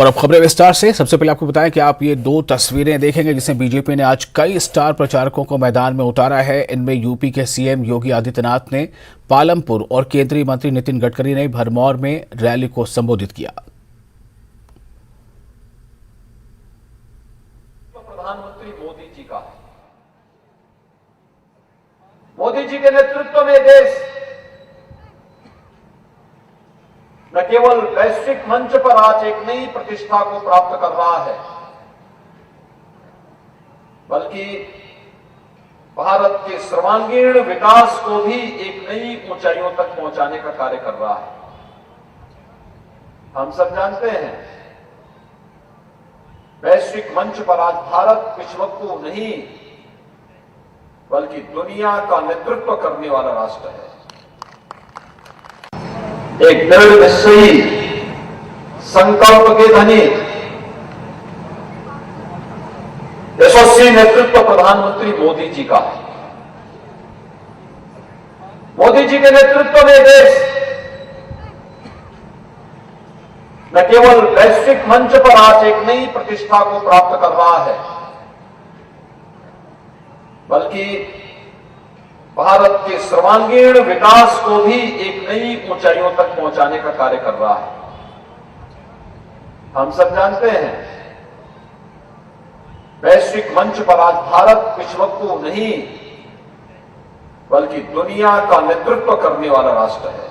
और अब खबरें विस्तार से। सबसे पहले आपको बताएं कि आप ये दो तस्वीरें देखेंगे जिसमें बीजेपी ने आज कई स्टार प्रचारकों को मैदान में उतारा है। इनमें यूपी के सीएम योगी आदित्यनाथ ने पालमपुर और केंद्रीय मंत्री नितिन गडकरी ने भरमौर में रैली को संबोधित किया। प्रधानमंत्री मोदी जी का, मोदी जी के नेतृत्व में देश न केवल वैश्विक मंच पर आज एक नई प्रतिष्ठा को प्राप्त कर रहा है, बल्कि भारत के सर्वांगीण विकास को भी एक नई ऊंचाइयों तक पहुंचाने का कार्य कर रहा है। हम सब जानते हैं, वैश्विक मंच पर आज भारत विश्व को नहीं बल्कि दुनिया का नेतृत्व करने वाला राष्ट्र है। एक दृढ़ निश्चयी, संकल्प के धनी, यशस्वी नेतृत्व प्रधानमंत्री मोदी जी का है। मोदी जी के नेतृत्व में देश न केवल वैश्विक मंच पर आज एक नई प्रतिष्ठा को प्राप्त कर रहा है, बल्कि भारत के सर्वांगीण विकास को भी एक नई ऊंचाइयों तक पहुंचाने का कार्य कर रहा है। हम सब जानते हैं, वैश्विक मंच पर आज भारत विश्व को नहीं बल्कि दुनिया का नेतृत्व करने वाला राष्ट्र है।